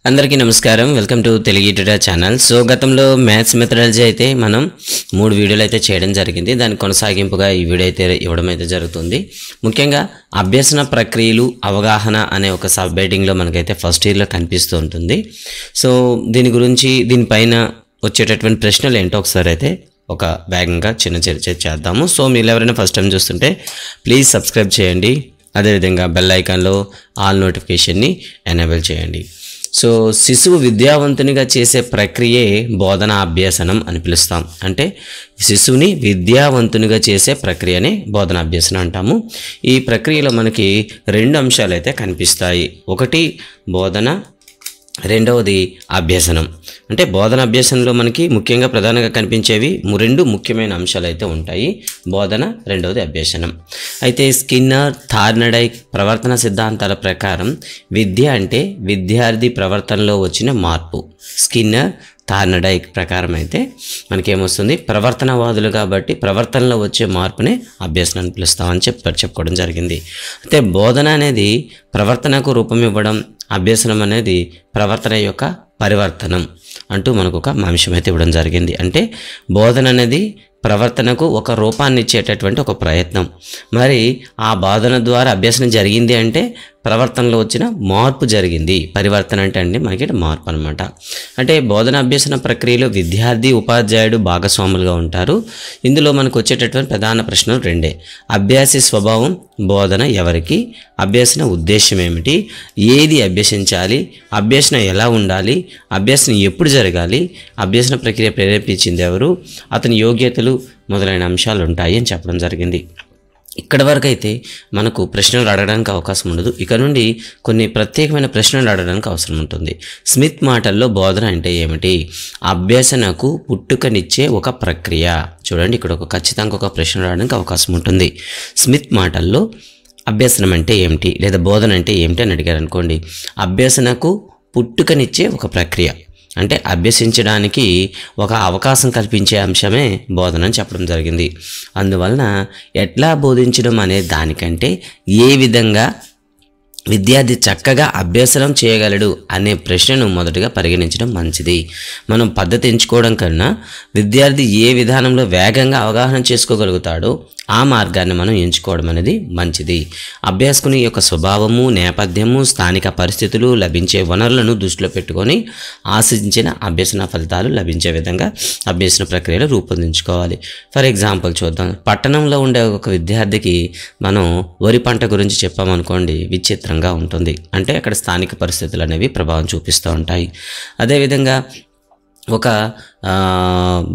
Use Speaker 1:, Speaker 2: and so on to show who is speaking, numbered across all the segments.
Speaker 1: అందరికీ నమస్కారం. Welcome to Telugu tutor channel. So గతంలో మ్యాథ్స్ మెథడాలజీ అయితే మనం 3 వీడియోలు అయితే చేయడం జరిగింది. దాని కొనసాగింపుగా ఈ వీడియో అయితే ఇవ్వడం అయితే జరుగుతుంది. ముఖ్యంగా అభ్యసన ప్రక్రియలు అవగాహన అనే ఒక సబ్ హెడ్డింగ్లో మనకైతే ఫస్ట్ ఇయర్లో కనిపిస్తూ ఉంటుంది. సో దీని గురించి దీనిపైన వచ్చేటటువంటి ప్రశ్నలు ఏంటో ఒకసారి అయితే ఒక వేగంగా చిన్న చర్చ చేద్దాము. సో మీరు ఎవరైనా ఫస్ట్ టైం చూస్తుంటే ప్లీజ్ సబ్స్క్రైబ్ చేయండి. అదేవిధంగా బెల్ ఐకాన్లో ఆల్ నోటిఫికేషన్ని ఎనేబుల్ చేయండి. సో శిశువు విద్యావంతునిగా చేసే ప్రక్రియే బోధన అభ్యసనం అని పిలుస్తాం. అంటే శిశువుని విద్యావంతునిగా చేసే ప్రక్రియనే బోధన అభ్యసనం అంటాము. ఈ ప్రక్రియలో మనకి 2 అంశాలు అయితే కనిపిస్తాయి. ఒకటి బోధన, రెండవది అభ్యసనం. అంటే బోధన అభ్యసనంలో మనకి ముఖ్యంగా ప్రధానంగా కనిపించేవి 2 ముఖ్యమైన అంశాలు అయితే ఉంటాయి. బోధన, రెండవది అభ్యసనం. అయితే స్కిన్నర్, థార్నడైక్ ప్రవర్తన సిద్ధాంతాల ప్రకారం విద్య అంటే విద్యార్థి ప్రవర్తనలో వచ్చిన మార్పు. స్కిన్నర్, థార్నడైక్ ప్రకారం అయితే మనకేమొస్తుంది, ప్రవర్తనవాదులు కాబట్టి ప్రవర్తనలో వచ్చే మార్పునే అభ్యసనం పిలుస్తామని చెప్పుకోవడం జరిగింది. అయితే బోధన అనేది ప్రవర్తనకు రూపం ఇవ్వడం, అభ్యసనం అనేది ప్రవర్తన యొక్క పరివర్తనం అంటూ మనకు ఒక అంశం అయితే ఇవ్వడం జరిగింది. అంటే బోధన అనేది ప్రవర్తనకు ఒక రూపాన్ని ఇచ్చేటటువంటి ఒక ప్రయత్నం. మరి ఆ బోధన ద్వారా అభ్యసనం జరిగింది అంటే ప్రవర్తనలో వచ్చిన మార్పు జరిగింది. పరివర్తన అంటే మనకి మార్పు అనమాట. అంటే బోధన అభ్యసన ప్రక్రియలో విద్యార్థి, ఉపాధ్యాయుడు భాగస్వాములుగా ఉంటారు. ఇందులో మనకు వచ్చేటటువంటి ప్రధాన ప్రశ్నలు 2. అభ్యాసి స్వభావం, బోధన ఎవరికి, అభ్యసన ఉద్దేశం ఏమిటి, ఏది అభ్యసించాలి, అభ్యసన ఎలా ఉండాలి, అభ్యసనం ఎప్పుడు జరగాలి, అభ్యసన ప్రక్రియ ప్రేరేపించింది ఎవరు, అతని యోగ్యతలు మొదలైన అంశాలు ఉంటాయి అని చెప్పడం జరిగింది. ఇక్కడి వరకు అయితే మనకు ప్రశ్నలు అడగడానికి అవకాశం ఉండదు. ఇక నుండి కొన్ని ప్రత్యేకమైన ప్రశ్నలు అడగడానికి అవసరం ఉంటుంది. స్మిత్ మాటల్లో బోధన అంటే ఏమిటి? అభ్యసనకు పుట్టుకనిచ్చే ఒక ప్రక్రియ. చూడండి, ఇక్కడ ఖచ్చితంగా ఒక ప్రశ్న అడగడానికి అవకాశం ఉంటుంది. స్మిత్ మాటల్లో అభ్యసనం అంటే ఏమిటి లేదా బోధన అంటే ఏమిటి అని అడిగారు అనుకోండి. అభ్యసనకు పుట్టుకనిచ్చే ఒక ప్రక్రియ అంటే అభ్యసించడానికి ఒక అవకాశం కల్పించే అంశమే బోధన అని చెప్పడం జరిగింది. అందువలన ఎట్లా బోధించడం అనే దానికంటే ఏ విధంగా విద్యార్థి చక్కగా అభ్యసనం చేయగలడు అనే ప్రశ్నను మొదటగా పరిగణించడం మంచిది. మనం పద్ధతి ఎంచుకోవడం కన్నా విద్యార్థి ఏ విధానంలో వేగంగా అవగాహన చేసుకోగలుగుతాడో ఆ మార్గాన్ని మనం ఎంచుకోవడం అనేది మంచిది. అభ్యాసకుని యొక్క స్వభావము, నేపథ్యము, స్థానిక పరిస్థితులు, లభించే వనరులను దృష్టిలో పెట్టుకొని ఆశించిన అభ్యసన ఫలితాలు లభించే విధంగా అభ్యసన ప్రక్రియలు రూపొందించుకోవాలి. ఫర్ ఎగ్జాంపుల్ చూద్దాం. పట్టణంలో ఉండే ఒక విద్యార్థికి మనం వరి పంట గురించి చెప్పామనుకోండి, విచిత్రంగా ఉంటుంది. అంటే అక్కడ స్థానిక పరిస్థితులు అనేవి ప్రభావం చూపిస్తూ ఉంటాయి. అదేవిధంగా ఒక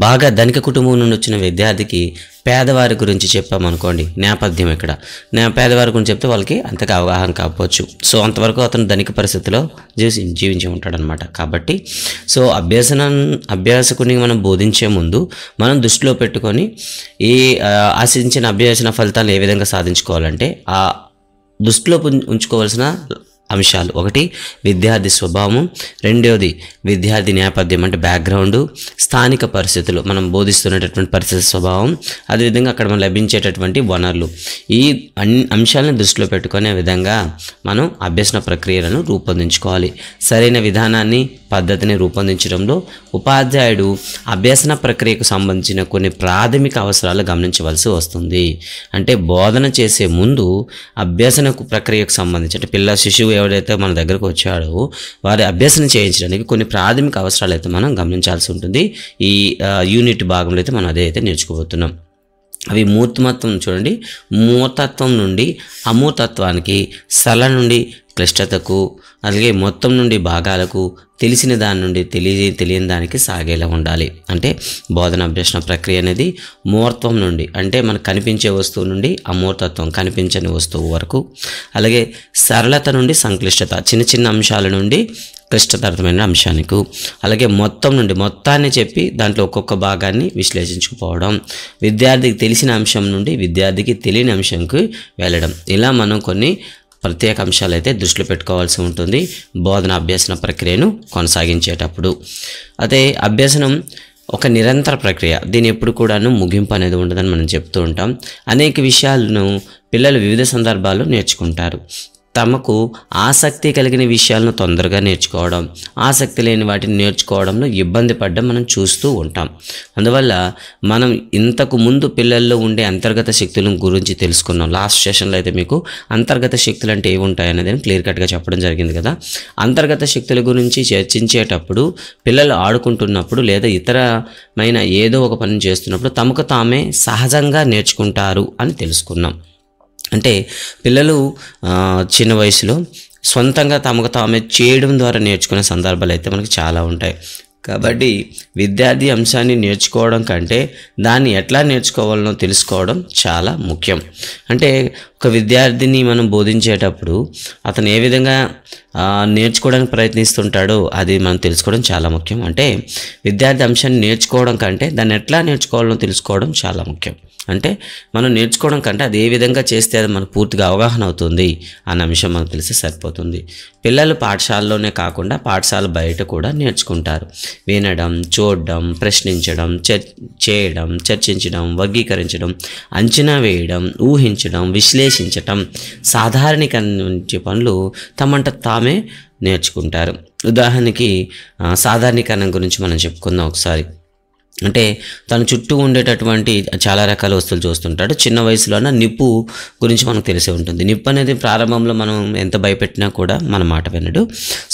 Speaker 1: బాగా ధనిక కుటుంబం నుండి వచ్చిన విద్యార్థికి పేదవారి గురించి చెప్పామనుకోండి, నేపథ్యం ఇక్కడ పేదవారి గురించి చెప్తే వాళ్ళకి అంతగా అవగాహన కాకపోవచ్చు. సో అంతవరకు అతను ధనిక పరిస్థితిలో జీవించి ఉంటాడనమాట. కాబట్టి సో అభ్యాసకుని మనం బోధించే ముందు మనం దృష్టిలో పెట్టుకొని ఈ ఆశించిన అభ్యసన ఫలితాలు ఏ విధంగా సాధించుకోవాలంటే ఆ దృష్టిలో ఉంచుకోవాల్సిన అంశాలు: 1 విద్యార్థి స్వభావం, 2వది విద్యార్థి నేపథ్యం అంటే బ్యాక్గ్రౌండ్, స్థానిక పరిస్థితులు మనం బోధిస్తున్నటువంటి పరిస్థితి స్వభావం, అదేవిధంగా అక్కడ మనం లభించేటటువంటి వనరులు. ఈ అన్ని అంశాలను దృష్టిలో పెట్టుకునే విధంగా మనం అభ్యసన ప్రక్రియలను రూపొందించుకోవాలి. సరైన విధానాన్ని, పద్ధతిని రూపొందించడంలో ఉపాధ్యాయుడు అభ్యసన ప్రక్రియకు సంబంధించిన కొన్ని ప్రాథమిక అవసరాలు గమనించవలసి వస్తుంది. అంటే బోధన చేసే ముందు అభ్యసన ప్రక్రియకు సంబంధించి అంటే శిశువు ఎవరైతే మన దగ్గరకు వచ్చాడో వారి అభ్యసనం చేయించడానికి కొన్ని ప్రాథమిక అవసరాలు అయితే మనం గమనించాల్సి ఉంటుంది. ఈ యూనిట్ భాగంలో అయితే మనం అదే అయితే నేర్చుకోబోతున్నాం. అవి మూర్తత్వం. చూడండి, మూర్తత్వం నుండి అమూర్తత్వానికి, సరళ నుండి క్లిష్టతకు, అలాగే మొత్తం నుండి భాగాలకు, తెలిసిన దాని నుండి తెలియని దానికి సాగేలా ఉండాలి. అంటే బోధన అభ్యసన ప్రక్రియ అనేది మూర్తం నుండి అంటే మనకు కనిపించే వస్తువు నుండి అమూర్తత్వం, కనిపించని వస్తువు వరకు, అలాగే సరళత నుండి సంక్లిష్టత, చిన్న చిన్న అంశాల నుండి క్లిష్టతరమైన అంశానికి, అలాగే మొత్తం నుండి మొత్తాన్ని చెప్పి దాంట్లో ఒక్కొక్క భాగాన్ని విశ్లేషించుకుపోవడం, విద్యార్థికి తెలిసిన అంశం నుండి విద్యార్థికి తెలియని అంశంకి వెళ్ళడం. ఇలా మనం కొన్ని ప్రత్యేక అంశాలు అయితే దృష్టిలో పెట్టుకోవాల్సి ఉంటుంది బోధన అభ్యసన ప్రక్రియను కొనసాగించేటప్పుడు. అదే అభ్యసనం ఒక నిరంతర ప్రక్రియ. దీని ఎప్పుడు కూడాను ముగింపు అనేది ఉండదని మనం చెప్తూ ఉంటాం. అనేక విషయాలను పిల్లలు వివిధ సందర్భాల్లో నేర్చుకుంటారు. తమకు ఆసక్తి కలిగిన విషయాలను తొందరగా నేర్చుకోవడం, ఆసక్తి లేని వాటిని నేర్చుకోవడంలో ఇబ్బంది పడడం మనం చూస్తూ ఉంటాం. అందువల్ల మనం ఇంతకు ముందు పిల్లల్లో ఉండే అంతర్గత శక్తుల గురించి తెలుసుకున్నాం. లాస్ట్ సెషన్లో అయితే మీకు అంతర్గత శక్తులు అంటే ఏవి ఉంటాయి అనేది క్లియర్ కట్గా చెప్పడం జరిగింది కదా. అంతర్గత శక్తుల గురించి చర్చించేటప్పుడు పిల్లలు ఆడుకుంటున్నప్పుడు లేదా ఇతరమైన ఏదో ఒక పని చేస్తున్నప్పుడు తమకు తామే సహజంగా నేర్చుకుంటారు అని తెలుసుకున్నాం. అంటే పిల్లలు చిన్న వయసులో సొంతంగా తమకు తామే చేయడం ద్వారా నేర్చుకునే సందర్భాలు అయితే మనకు చాలా ఉంటాయి. కాబట్టి విద్యార్థి అంశాన్ని నేర్చుకోవడం కంటే దాన్ని ఎట్లా నేర్చుకోవాలనో తెలుసుకోవడం చాలా ముఖ్యం. అంటే ఒక విద్యార్థిని మనం బోధించేటప్పుడు అతను ఏ విధంగా నేర్చుకోవడానికి ప్రయత్నిస్తుంటాడో అది మనం తెలుసుకోవడం చాలా ముఖ్యం. అంటే విద్యార్థి అంశాన్ని నేర్చుకోవడం కంటే దాన్ని ఎట్లా నేర్చుకోవాలనో తెలుసుకోవడం చాలా ముఖ్యం. అంటే మనం నేర్చుకోవడం కంటే అది ఏ విధంగా చేస్తే అది మనకు పూర్తిగా అవగాహన అవుతుంది అన్న అంశం మనకు తెలిసి సరిపోతుంది. పిల్లలు పాఠశాలలోనే కాకుండా పాఠశాల బయట కూడా నేర్చుకుంటారు. వినడం, చూడడం, ప్రశ్నించడం, చేయడం, చర్చించడం, వర్గీకరించడం, అంచనా వేయడం, ఊహించడం, విశ్లేషించడం, సాధారణీకరించే పనులు తమంట తామే నేర్చుకుంటారు. ఉదాహరణకి సాధారణీకరణం గురించి మనం చెప్పుకుందాం ఒకసారి. అంటే తన చుట్టూ ఉండేటటువంటి చాలా రకాల వస్తువులు చూస్తుంటాడు. చిన్న వయసులోనే నిప్పు గురించి మనకు తెలిసే ఉంటుంది. నిప్పు అనేది ప్రారంభంలో మనం ఎంత భయపెట్టినా కూడా మన మాట వినడు.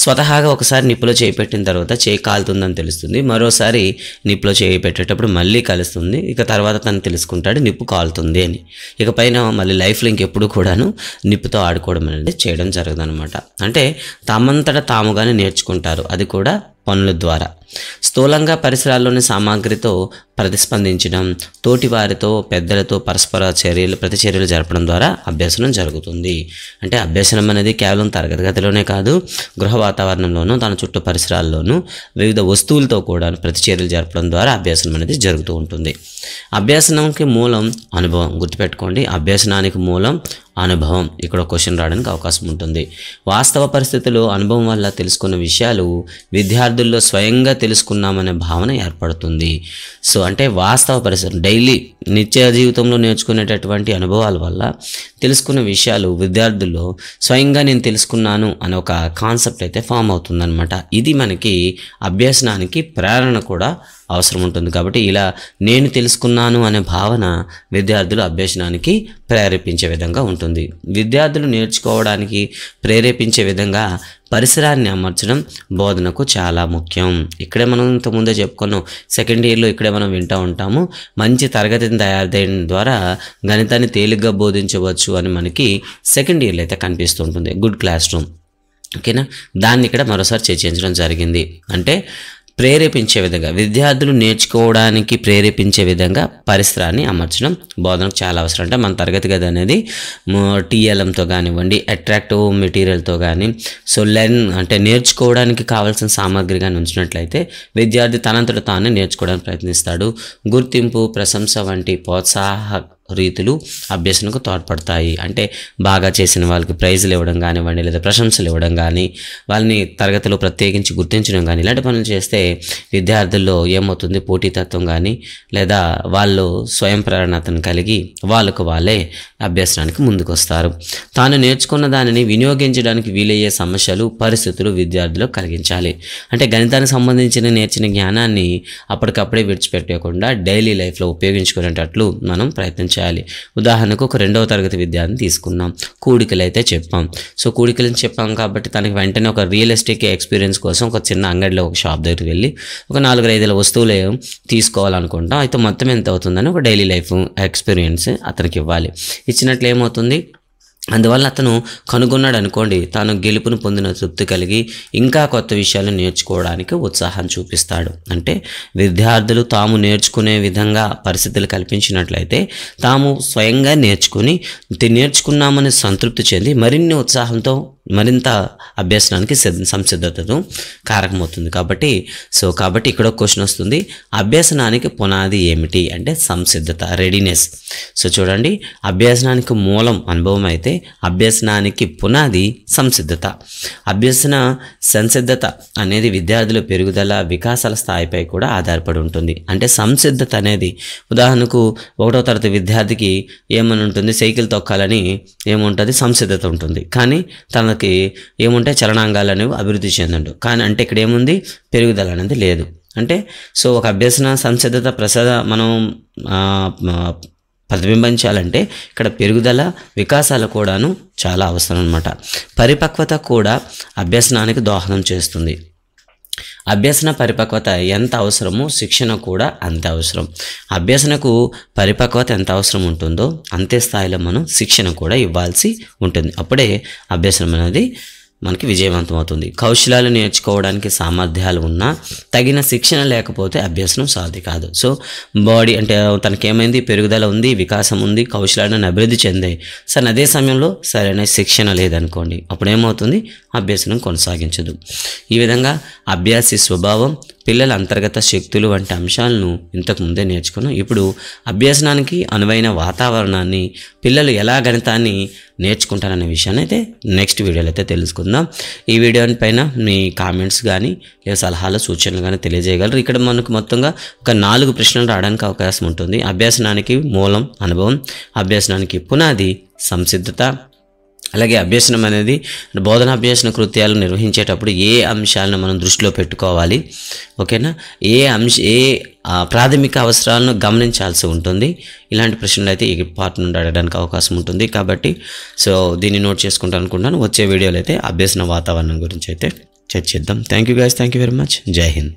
Speaker 1: స్వతహాగా ఒకసారి నిప్పులో చేయి పెట్టిన తర్వాత చేయి కాలుతుందని తెలుస్తుంది. మరోసారి నిప్పులో చేయి పెట్టేటప్పుడు మళ్ళీ కలుస్తుంది. ఇక తర్వాత తను తెలుసుకుంటాడు నిప్పు కాలుతుంది అని. ఇక పైన మళ్ళీ లైఫ్లో ఇంకెప్పుడు కూడాను నిప్పుతో ఆడుకోవడం అనేది చేయడం జరగదనమాట. అంటే తమంతటా తాముగానే నేర్చుకుంటారు, అది కూడా పనుల ద్వారా. స్థూలంగా పరిసరాల్లోని సామాగ్రితో ప్రతిస్పందించడం, తోటి వారితో పెద్దలతో పరస్పర ప్రతిచర్యలు జరపడం ద్వారా అభ్యసనం జరుగుతుంది. అంటే అభ్యసనం అనేది కేవలం తరగతి గదిలోనే కాదు, గృహ వాతావరణంలోనూ తన చుట్టూ పరిసరాల్లోనూ వివిధ వస్తువులతో కూడా ప్రతిచర్యలు జరపడం ద్వారా అభ్యసనం అనేది జరుగుతూ ఉంటుంది. అభ్యసనానికి మూలం అనుభవం. గుర్తుపెట్టుకోండి, అభ్యసనానికి మూలం అనుభవం. ఇక్కడ క్వశ్చన్ రావడానికి అవకాశం ఉంటుంది. వాస్తవ పరిస్థితుల్లో అనుభవం వల్ల తెలుసుకున్న విషయాలు విద్యార్థుల్లో స్వయంగా తెలుసుకున్నామనే భావన ఏర్పడుతుంది. సో అంటే వాస్తవ పరిస్థితులు డైలీ నిత్య జీవితంలో నేర్చుకునేటటువంటి అనుభవాల వల్ల తెలుసుకున్న విషయాలు విద్యార్థుల్లో స్వయంగా నేను తెలుసుకున్నాను అనే ఒక కాన్సెప్ట్ అయితే ఫామ్ అవుతుందన్నమాట. ఇది మనకి అభ్యసనానికి ప్రేరణ కూడా అవసరం ఉంటుంది. కాబట్టి ఇలా నేను తెలుసుకున్నాను అనే భావన విద్యార్థులు అభ్యసనానికి ప్రేరేపించే విధంగా ఉంటుంది. విద్యార్థులు నేర్చుకోవడానికి ప్రేరేపించే విధంగా పరిసరాన్ని అమర్చడం బోధనకు చాలా ముఖ్యం. ఇక్కడే మనం ఇంతకుముందే చెప్పుకున్నాం, సెకండ్ ఇయర్లో ఇక్కడే మనం వింటూ ఉంటాము, మంచి తరగతిని తయారు చేయడం ద్వారా గణితాన్ని తేలిగ్గా బోధించవచ్చు అని మనకి సెకండ్ ఇయర్లో అయితే కనిపిస్తూ ఉంటుంది. గుడ్ క్లాస్ రూమ్, ఓకేనా. దాన్ని ఇక్కడ మరోసారి చర్చించడం జరిగింది. అంటే ప్రేరేపించే విధంగా, విద్యార్థులు నేర్చుకోవడానికి ప్రేరేపించే విధంగా పరిసరాన్ని అమర్చడం బోధనకు చాలా అవసరం. అంటే మన తరగతి గది అనేది టీఎల్ఎంతో కానివ్వండి, అట్రాక్టివ్ మెటీరియల్తో కానీ, సో అంటే నేర్చుకోవడానికి కావాల్సిన సామాగ్రి కానీ ఉంచినట్లయితే విద్యార్థి తనంతట తానే నేర్చుకోవడానికి ప్రయత్నిస్తాడు. గుర్తింపు, ప్రశంస వంటి ప్రోత్సాహ రీతులు అభ్యసనకు తోడ్పడతాయి. అంటే బాగా చేసిన వాళ్ళకి ప్రైజులు ఇవ్వడం కానివ్వండి, లేదా ప్రశంసలు ఇవ్వడం కానీ, వాళ్ళని తరగతిలో ప్రత్యేకించి గుర్తించడం కానీ, ఇలాంటి పనులు చేస్తే విద్యార్థుల్లో ఏమవుతుంది, పోటీతత్వం కానీ లేదా వాళ్ళు స్వయం ప్రేరణతను కలిగి వాళ్ళకు వాళ్ళే అభ్యసనానికి ముందుకు వస్తారు. తాను నేర్చుకున్న దానిని వినియోగించడానికి వీలయ్యే సమస్యలు, పరిస్థితులు విద్యార్థులు కలిగించాలి. అంటే గణితానికి సంబంధించిన నేర్చిన జ్ఞానాన్ని అప్పటికప్పుడే విడిచిపెట్టకుండా డైలీ లైఫ్లో ఉపయోగించుకునేటట్లు మనం ప్రయత్నించాలి. ఉదాహరణకు ఒక 2వ తరగతి విద్యార్థిని తీసుకున్నాం, కూడికలు అయితే చెప్పాం. సో కూడికలను చెప్పాం కాబట్టి తనకి వెంటనే ఒక రియలిస్టిక్ ఎక్స్పీరియన్స్ కోసం ఒక చిన్న అంగడిలో ఒక షాప్ దగ్గరికి వెళ్ళి ఒక 4-5 వస్తువులు తీసుకోవాలనుకుంటాం. అయితే మొత్తం ఎంత అవుతుందని ఒక డైలీ లైఫ్ ఎక్స్పీరియన్స్ అతనికి ఇవ్వాలి. ఇచ్చినట్లు ఏమవుతుంది, అందువల్ల అతను కనుగొన్నాడు అనుకోండి, తాను గెలుపును పొందిన తృప్తి కలిగి ఇంకా కొత్త విషయాలు నేర్చుకోవడానికి ఉత్సాహం చూపిస్తాడు. అంటే విద్యార్థులు తాము నేర్చుకునే విధంగా పరిస్థితులు కల్పించినట్లయితే తాము స్వయంగా నేర్చుకున్నామని సంతృప్తి చెంది మరిన్ని ఉత్సాహంతో మరింత అభ్యసనానికి సంసిద్ధతను కారకమవుతుంది. కాబట్టి ఇక్కడ ఒక క్వశ్చన్ వస్తుంది, అభ్యసనానికి పునాది ఏమిటి అంటే సంసిద్ధత, రెడీనెస్. సో చూడండి, అభ్యసనానికి మూలం అనుభవం అయితే అభ్యసనానికి పునాది సంసిద్ధత. అభ్యసన సంసిద్ధత అనేది విద్యార్థుల పెరుగుదల వికాసాల స్థాయిపై కూడా ఆధారపడి ఉంటుంది. అంటే సంసిద్ధత అనేది ఉదాహరణకు 1వ తరగతి విద్యార్థికి ఏమని ఉంటుంది, సైకిల్ తొక్కాలని ఏముంటుంది, సంసిద్ధత ఉంటుంది. కానీ తనకి ఏముంటే చలనాంగాలు అనేవి అభివృద్ధి చెందండు. కానీ అంటే ఇక్కడ ఏముంది, పెరుగుదల అనేది లేదు. అంటే సో ఒక అభ్యసన సంసిద్ధత మనం ప్రతిబింబించాలంటే ఇక్కడ పెరుగుదల వికాసాలు కూడాను చాలా అవసరం అన్నమాట. పరిపక్వత కూడా అభ్యసనానికి దోహదం చేస్తుంది. అభ్యసన పరిపక్వత ఎంత అవసరమో శిక్షణ కూడా అంతే అవసరం. అభ్యసనకు పరిపక్వత ఎంత అవసరం ఉంటుందో అంతే స్థాయిలో మనం శిక్షణ కూడా ఇవ్వాల్సి ఉంటుంది. అప్పుడే అభ్యసనం అనేది మనకి విజయవంతం అవుతుంది. కౌశలాలు నేర్చుకోవడానికి సామర్థ్యాలు ఉన్నా తగిన శిక్షణ లేకపోతే అభ్యసనం సాధ్యం కాదు. సో బాడీ అంటే తనకేమైంది, పెరుగుదల ఉంది, వికాసం ఉంది, కౌశలాలను అభివృద్ధి చెందాయి. సరే అదే సమయంలో సరైన శిక్షణ లేదనుకోండి, అప్పుడు ఏమవుతుంది, అభ్యసనం కొనసాగించదు. ఈ విధంగా అభ్యాసి స్వభావం, పిల్లల అంతర్గత శక్తులు వంటి అంశాలను ఇంతకు ముందే నేర్చుకున్నాం. ఇప్పుడు అభ్యసనానికి అనువైన వాతావరణాన్ని, పిల్లలు ఎలా గణితాన్ని నేర్చుకుంటారనే విషయాన్ని అయితే నెక్స్ట్ వీడియోలో అయితే తెలుసుకుందాం. ఈ వీడియో పైన మీ కామెంట్స్ కానీ లేదా సలహాలు సూచనలు కానీ తెలియజేయగలరు. ఇక్కడ మనకు మొత్తంగా ఒక 4 ప్రశ్నలు రావడానికి అవకాశం ఉంటుంది. అభ్యసనానికి మూలం అనుభవం, అభ్యసనానికి పునాది సంసిద్ధత, అలాగే అభ్యసనం అనేది బోధనాభ్యసన కృత్యాలు నిర్వహించేటప్పుడు ఏ అంశాలను మనం దృష్టిలో పెట్టుకోవాలి, ఓకేనా, ఏ ప్రాథమిక అవసరాలను గమనించాల్సి ఉంటుంది. ఇలాంటి ప్రశ్నలు అయితే ఈ పార్ట్ నుండి అడగడానికి అవకాశం ఉంటుంది. కాబట్టి సో దీన్ని నోట్ చేసుకుంటాను అనుకుంటాను. వచ్చే వీడియోలో అయితే అభ్యసన వాతావరణం గురించి అయితే చర్చిద్దాం. Thank you guys, thank you very much. జై హింద్.